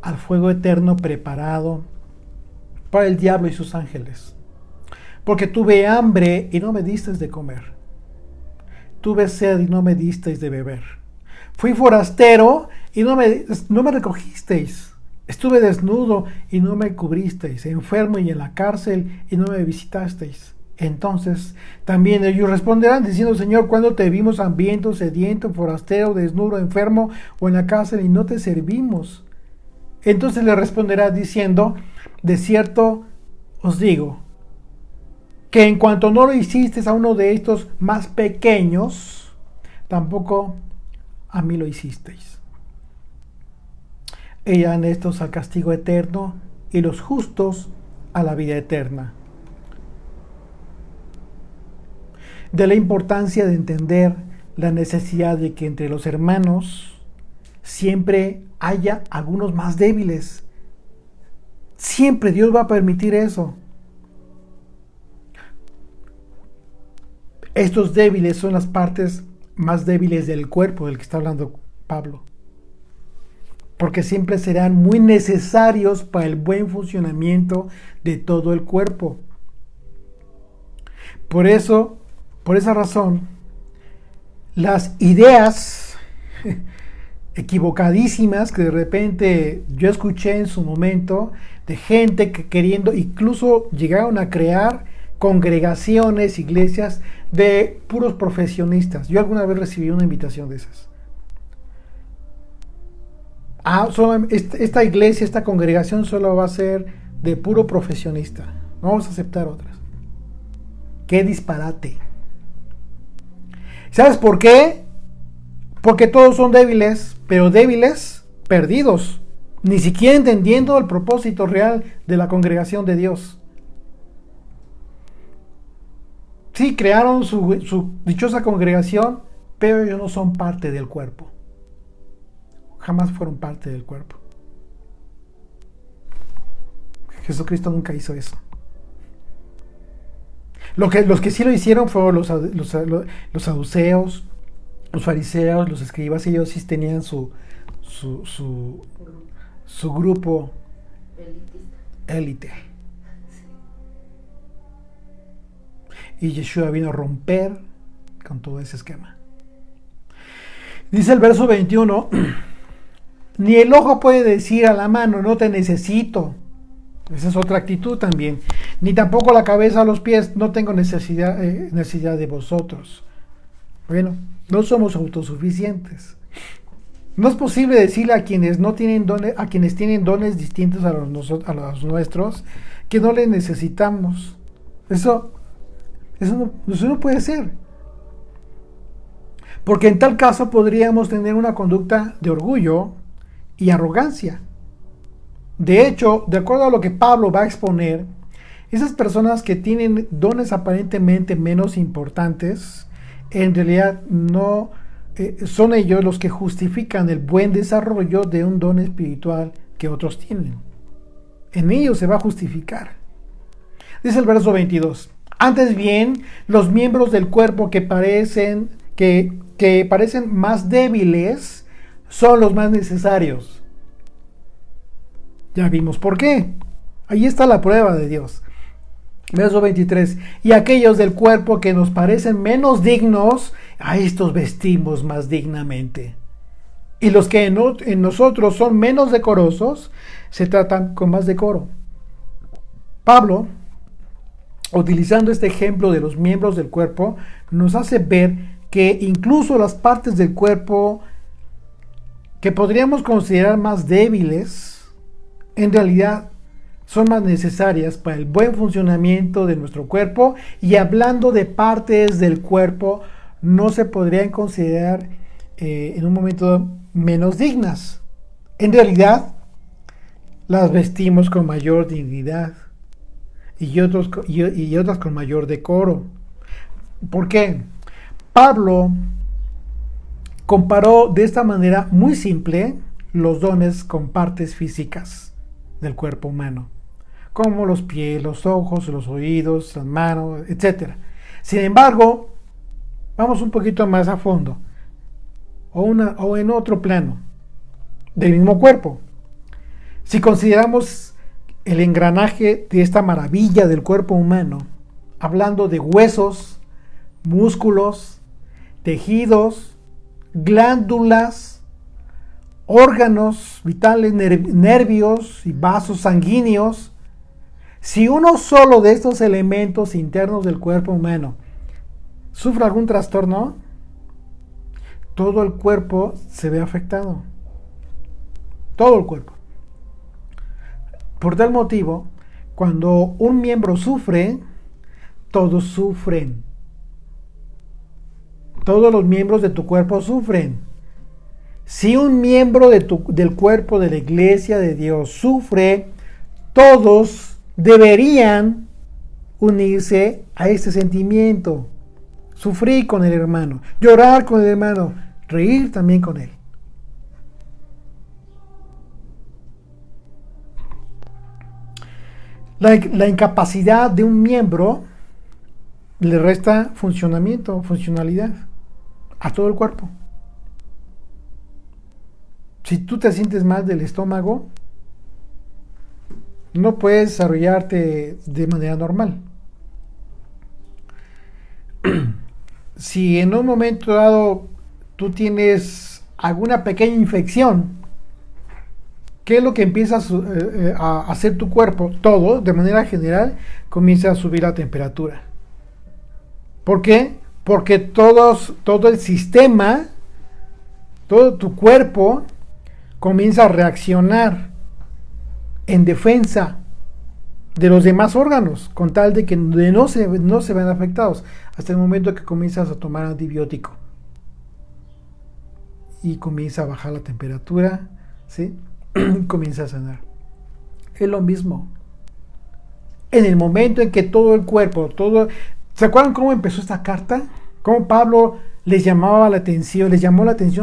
al fuego eterno preparado para el diablo y sus ángeles. Porque tuve hambre y no me disteis de comer. Tuve sed y no me disteis de beber. Fui forastero y no me recogisteis. Estuve desnudo y no me cubristeis. Enfermo y en la cárcel y no me visitasteis. Entonces también ellos responderán diciendo, Señor, ¿cuándo te vimos hambriento, sediento, forastero, desnudo, enfermo o en la cárcel y no te servimos? Entonces le responderá diciendo, de cierto os digo, que en cuanto no lo hicisteis a uno de estos más pequeños, tampoco a mí lo hicisteis. Irán estos al castigo eterno y los justos a la vida eterna. De la importancia de entender la necesidad de que entre los hermanos siempre haya algunos más débiles. Siempre Dios va a permitir eso. Estos débiles son las partes más débiles del cuerpo del que está hablando Pablo. Porque siempre serán muy necesarios para el buen funcionamiento de todo el cuerpo. Por esa razón, las ideas equivocadísimas que de repente yo escuché en su momento de gente que queriendo, incluso llegaron a crear congregaciones, iglesias de puros profesionistas. Yo alguna vez recibí una invitación de esas. Esta iglesia, esta congregación solo va a ser de puro profesionista. No vamos a aceptar otras. ¡Qué disparate! ¿Sabes por qué? Porque todos son débiles, pero débiles perdidos, ni siquiera entendiendo el propósito real de la congregación de Dios. Sí, crearon su dichosa congregación, pero ellos no son parte del cuerpo. Jamás fueron parte del cuerpo. Jesucristo nunca hizo eso. Los que sí lo hicieron fueron los saduceos, los fariseos, los escribas. Ellos sí tenían su grupo élite. Y Yeshua vino a romper con todo ese esquema. Dice el verso 21, ni el ojo puede decir a la mano, no te necesito. Esa es otra actitud también. Ni tampoco la cabeza a los pies, no tengo necesidad de vosotros. Bueno, no somos autosuficientes. No es posible decirle a quienes no tienen dones, a quienes tienen dones distintos a los nuestros, que no les necesitamos. Eso no puede ser. Porque en tal caso podríamos tener una conducta de orgullo y arrogancia. De hecho, de acuerdo a lo que Pablo va a exponer, esas personas que tienen dones aparentemente menos importantes, en realidad no son ellos los que justifican el buen desarrollo de un don espiritual que otros tienen. En ellos se va a justificar. Dice el verso 22. Antes bien, los miembros del cuerpo que parecen más débiles son los más necesarios. Ya vimos por qué. Ahí está la prueba de Dios. Verso 23. Y aquellos del cuerpo que nos parecen menos dignos, a estos vestimos más dignamente. Y los que en nosotros son menos decorosos, se tratan con más decoro. Pablo, utilizando este ejemplo de los miembros del cuerpo, nos hace ver que incluso las partes del cuerpo que podríamos considerar más débiles, en realidad son más necesarias para el buen funcionamiento de nuestro cuerpo. Y hablando de partes del cuerpo, no se podrían considerar en un momento menos dignas. En realidad, las vestimos con mayor dignidad y otras con mayor decoro. ¿Por qué? Pablo comparó de esta manera muy simple los dones con partes físicas del cuerpo humano, como los pies, los ojos, los oídos, las manos, etc. Sin embargo, vamos un poquito más a fondo, o en otro plano del mismo cuerpo. Si consideramos el engranaje de esta maravilla del cuerpo humano, hablando de huesos, músculos, tejidos, glándulas, órganos vitales, nervios y vasos sanguíneos, si uno solo de estos elementos internos del cuerpo humano sufre algún trastorno, todo el cuerpo se ve afectado. Todo el cuerpo. Por tal motivo, cuando un miembro sufre, todos sufren. Todos los miembros de tu cuerpo sufren. Si un miembro del cuerpo de la iglesia de Dios sufre, todos deberían unirse a este sentimiento. Sufrir con el hermano, llorar con el hermano, reír también con él. La incapacidad de un miembro le resta funcionamiento, funcionalidad a todo el cuerpo. Si tú te sientes mal del estómago, no puedes desarrollarte de manera normal. Si en un momento dado tú tienes alguna pequeña infección, ¿qué es lo que empieza a hacer tu cuerpo? Todo, de manera general, comienza a subir la temperatura. ¿Por qué? Porque todo el sistema, todo tu cuerpo comienza a reaccionar en defensa de los demás órganos, con tal de que no se vean afectados, hasta el momento que comienzas a tomar antibiótico y comienza a bajar la temperatura, ¿sí? Comienza a sanar. Es lo mismo. En el momento en que todo el cuerpo, ¿se acuerdan cómo empezó esta carta? Cómo Pablo les llamó la atención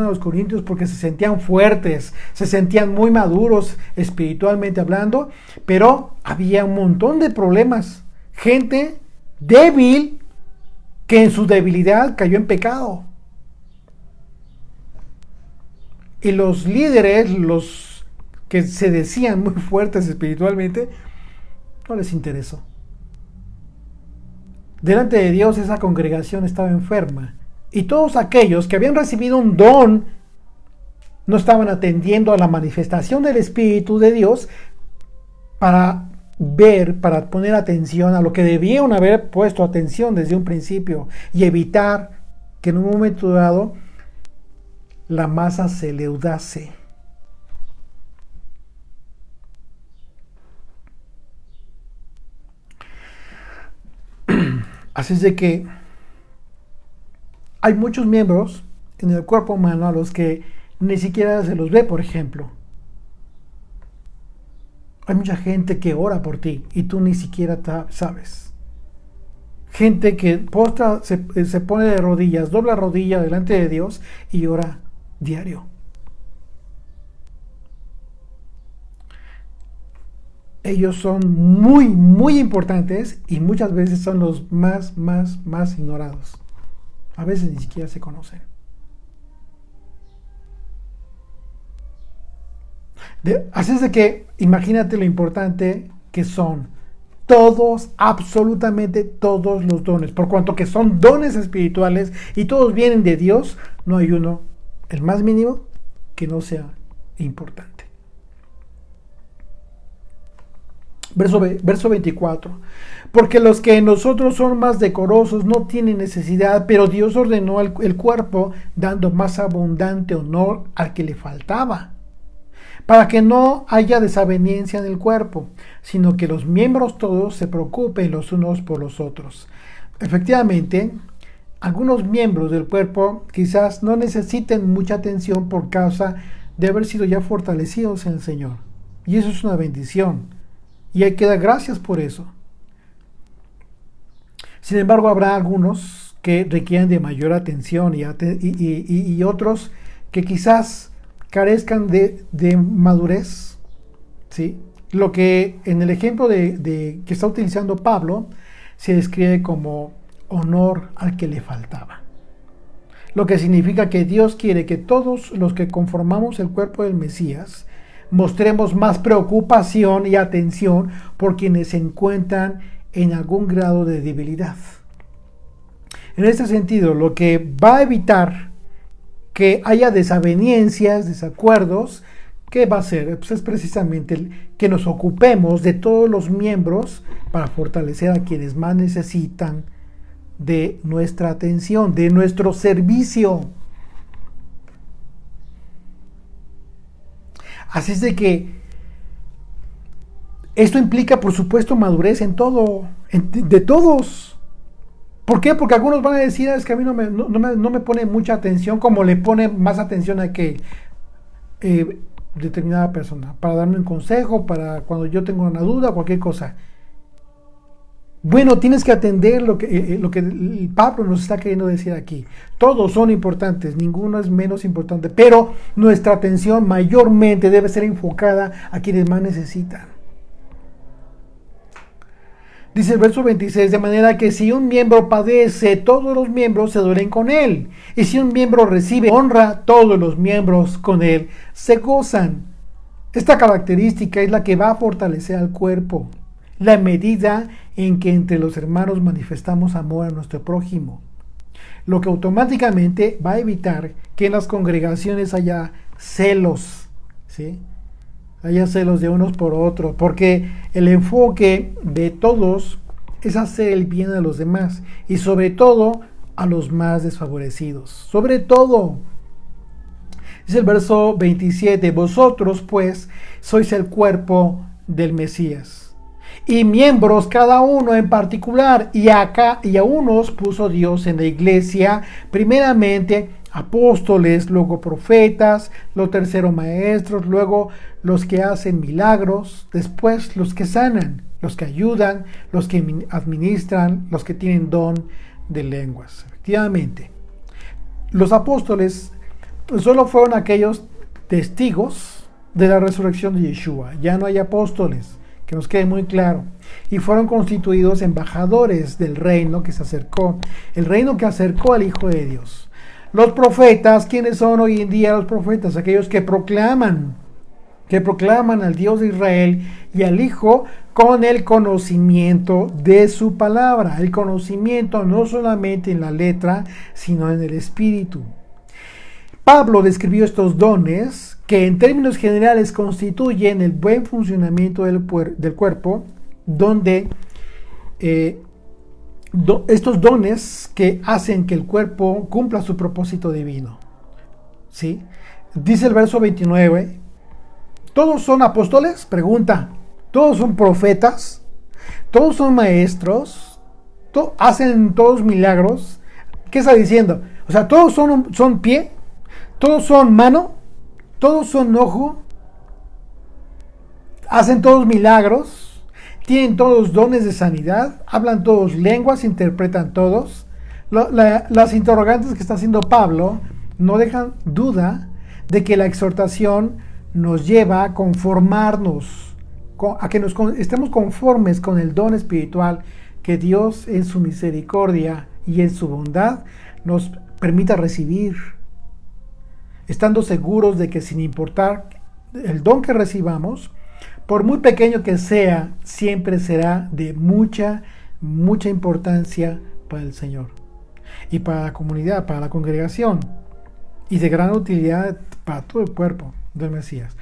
a los corintios porque se sentían fuertes, se sentían muy maduros espiritualmente hablando, pero había un montón de problemas. Gente débil que en su debilidad cayó en pecado. Y los líderes, los que se decían muy fuertes espiritualmente, no les interesó. Delante de Dios esa congregación estaba enferma. Y todos aquellos que habían recibido un don no estaban atendiendo a la manifestación del Espíritu de Dios para poner atención a lo que debían haber puesto atención desde un principio y evitar que en un momento dado la masa se leudase. Así es de que hay muchos miembros en el cuerpo humano a los que ni siquiera se los ve, por ejemplo. Hay mucha gente que ora por ti y tú ni siquiera sabes. Gente que se pone de rodillas, dobla rodilla delante de Dios y ora diario. Ellos son muy, muy importantes y muchas veces son los más ignorados. A veces ni siquiera se conocen. Así es de que imagínate lo importante que son todos, absolutamente todos los dones. Por cuanto que son dones espirituales y todos vienen de Dios, no hay uno, el más mínimo, que no sea importante. Verso 24. Porque los que en nosotros son más decorosos no tienen necesidad, pero Dios ordenó el cuerpo dando más abundante honor al que le faltaba, para que no haya desaveniencia en el cuerpo, sino que los miembros todos se preocupen los unos por los otros. Efectivamente, algunos miembros del cuerpo quizás no necesiten mucha atención por causa de haber sido ya fortalecidos en el Señor. Y eso es una bendición. Y hay que dar gracias por eso. Sin embargo, habrá algunos que requieren de mayor atención y otros que quizás carezcan de madurez, ¿sí? Lo que en el ejemplo que está utilizando Pablo se describe como honor al que le faltaba. Lo que significa que Dios quiere que todos los que conformamos el cuerpo del Mesías mostremos más preocupación y atención por quienes se encuentran en algún grado de debilidad. En este sentido, lo que va a evitar que haya desavenencias, desacuerdos, ¿qué va a hacer? Pues es precisamente que nos ocupemos de todos los miembros para fortalecer a quienes más necesitan de nuestra atención, de nuestro servicio. Así es de que esto implica, por supuesto, madurez en todo, de todos. ¿Por qué? Porque algunos van a decir, es que a mí no me pone mucha atención como le pone más atención a que determinada persona, para darme un consejo, para cuando yo tengo una duda, cualquier cosa. Bueno, tienes que atender lo que Pablo nos está queriendo decir aquí. Todos son importantes, ninguno es menos importante, pero nuestra atención mayormente debe ser enfocada a quienes más necesitan. Dice el verso 26, de manera que si un miembro padece, todos los miembros se duelen con él. Y si un miembro recibe honra, todos los miembros con él se gozan. Esta característica es la que va a fortalecer al cuerpo, la medida en que entre los hermanos manifestamos amor a nuestro prójimo, lo que automáticamente va a evitar que en las congregaciones haya celos, ¿sí? Haya celos de unos por otros, porque el enfoque de todos es hacer el bien a los demás y sobre todo a los más desfavorecidos. Sobre todo, dice el verso 27, vosotros pues sois el cuerpo del Mesías y miembros cada uno en particular, y a unos puso Dios en la iglesia, primeramente apóstoles, luego profetas, lo tercero maestros, luego los que hacen milagros, después los que sanan, los que ayudan, los que administran, los que tienen don de lenguas. Efectivamente, los apóstoles solo fueron aquellos testigos de la resurrección de Yeshua. Ya no hay apóstoles, que nos quede muy claro, y fueron constituidos embajadores del reino que se acercó, el reino que acercó al Hijo de Dios. Los profetas, ¿quiénes son hoy en día los profetas? Aquellos que proclaman al Dios de Israel y al Hijo con el conocimiento de su palabra. El conocimiento no solamente en la letra, sino en el espíritu. Pablo describió estos dones que en términos generales constituyen el buen funcionamiento del cuerpo, donde estos dones que hacen que el cuerpo cumpla su propósito divino. ¿Sí? Dice el verso 29, ¿todos son apóstoles? Pregunta. ¿Todos son profetas? ¿Todos son maestros? ¿Hacen todos milagros? ¿Qué está diciendo? O sea, ¿todos son pie? ¿Todos son mano? ¿Todos son ojo? ¿Hacen todos milagros? ¿Tienen todos dones de sanidad? ¿Hablan todos lenguas? ¿Interpretan todos? Las interrogantes que está haciendo Pablo no dejan duda de que la exhortación nos lleva a conformarnos, a que estemos conformes con el don espiritual que Dios en su misericordia y en su bondad nos permita recibir, estando seguros de que sin importar el don que recibamos, por muy pequeño que sea, siempre será de mucha importancia para el Señor y para la comunidad, para la congregación, y de gran utilidad para todo el cuerpo del Mesías.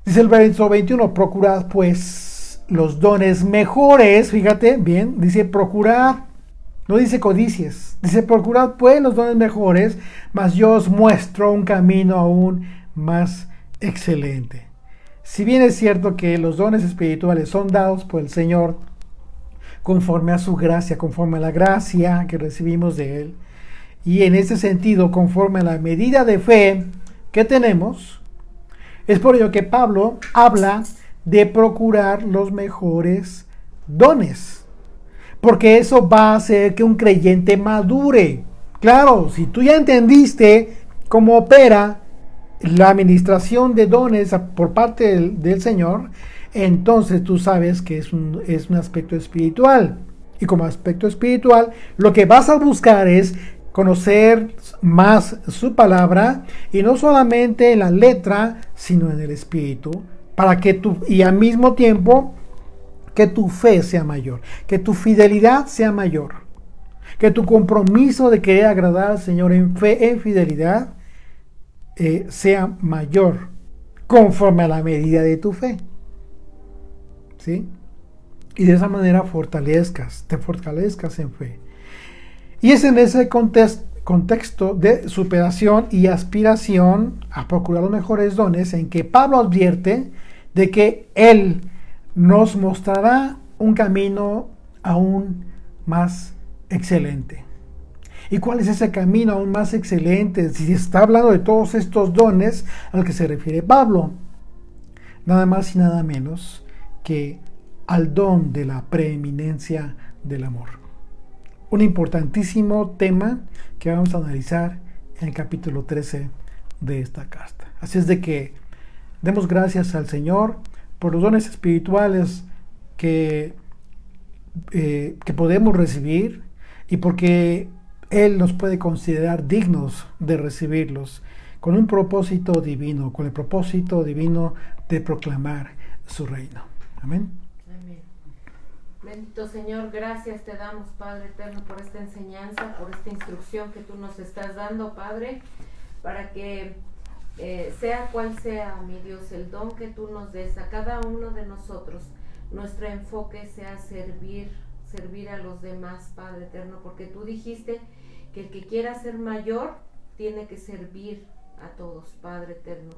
Dice el verso 21, procurad pues los dones mejores, fíjate bien, dice procurar, no dice codicies, dice procurad pues los dones mejores, mas yo os muestro un camino aún más excelente. Si bien es cierto que los dones espirituales son dados por el Señor conforme a su gracia, conforme a la gracia que recibimos de Él, y en ese sentido, conforme a la medida de fe que tenemos, es por ello que Pablo habla de procurar los mejores dones, porque eso va a hacer que un creyente madure. Claro, si tú ya entendiste cómo opera la administración de dones por parte del Señor, entonces tú sabes que es un aspecto espiritual. Y como aspecto espiritual, lo que vas a buscar es conocer más su palabra, y no solamente en la letra, sino en el espíritu, para que y al mismo tiempo que tu fe sea mayor, que tu fidelidad sea mayor, que tu compromiso de querer agradar al Señor en fe, en fidelidad, sea mayor, conforme a la medida de tu fe. ¿Sí? Y de esa manera te fortalezcas en fe. Y es en ese contexto de superación y aspiración a procurar los mejores dones en que Pablo advierte de que Él nos mostrará un camino aún más excelente. ¿Y cuál es ese camino aún más excelente? Si está hablando de todos estos dones al que se refiere Pablo, nada más y nada menos que al don de la preeminencia del amor. Un importantísimo tema que vamos a analizar en el capítulo 13 de esta carta. Así es de que demos gracias al Señor por los dones espirituales que podemos recibir, y porque Él nos puede considerar dignos de recibirlos con un propósito divino, con el propósito divino de proclamar su reino. Amén. Amén. Bendito Señor, gracias te damos, Padre eterno, por esta enseñanza, por esta instrucción que tú nos estás dando, Padre, para que sea cual sea, mi Dios, el don que tú nos des a cada uno de nosotros, nuestro enfoque sea servir a los demás, Padre eterno, porque tú dijiste que el que quiera ser mayor tiene que servir a todos, Padre eterno.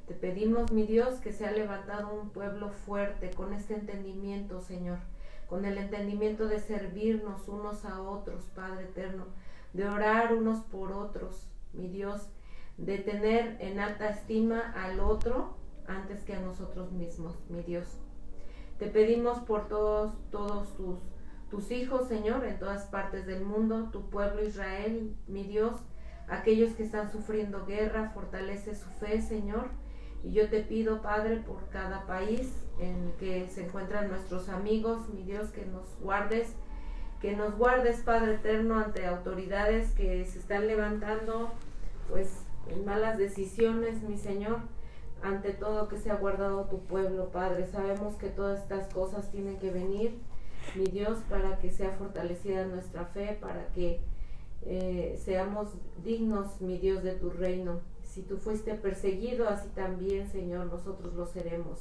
Te pedimos, mi Dios, que sea levantado un pueblo fuerte con este entendimiento, Señor, con el entendimiento de servirnos unos a otros, Padre eterno, de orar unos por otros, mi Dios, de tener en alta estima al otro antes que a nosotros mismos, mi Dios. Te pedimos por todos tus hijos, Señor, en todas partes del mundo, tu pueblo Israel, mi Dios, aquellos que están sufriendo guerra, fortalece su fe, Señor. Y yo te pido, Padre, por cada país en que se encuentran nuestros amigos, mi Dios, que nos guardes, Padre eterno, ante autoridades que se están levantando, pues, en malas decisiones, mi Señor. Ante todo, que sea guardado tu pueblo, Padre. Sabemos que todas estas cosas tienen que venir, mi Dios, para que sea fortalecida nuestra fe, para que seamos dignos, mi Dios, de tu reino. Si tú fuiste perseguido, así también, Señor, nosotros lo seremos,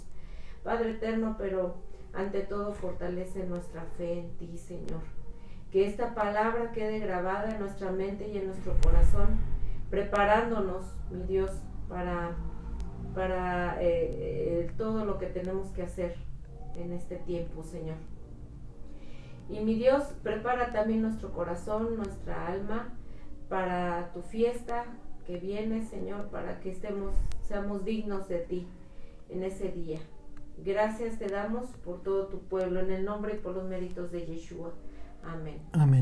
Padre eterno, pero ante todo fortalece nuestra fe en ti, Señor. Que esta palabra quede grabada en nuestra mente y en nuestro corazón, preparándonos, mi Dios, para todo lo que tenemos que hacer en este tiempo, Señor. Y mi Dios, prepara también nuestro corazón, nuestra alma, para tu fiesta que viene, Señor, para que seamos dignos de ti en ese día. Gracias te damos por todo tu pueblo, en el nombre y por los méritos de Yeshua. Amén. Amén.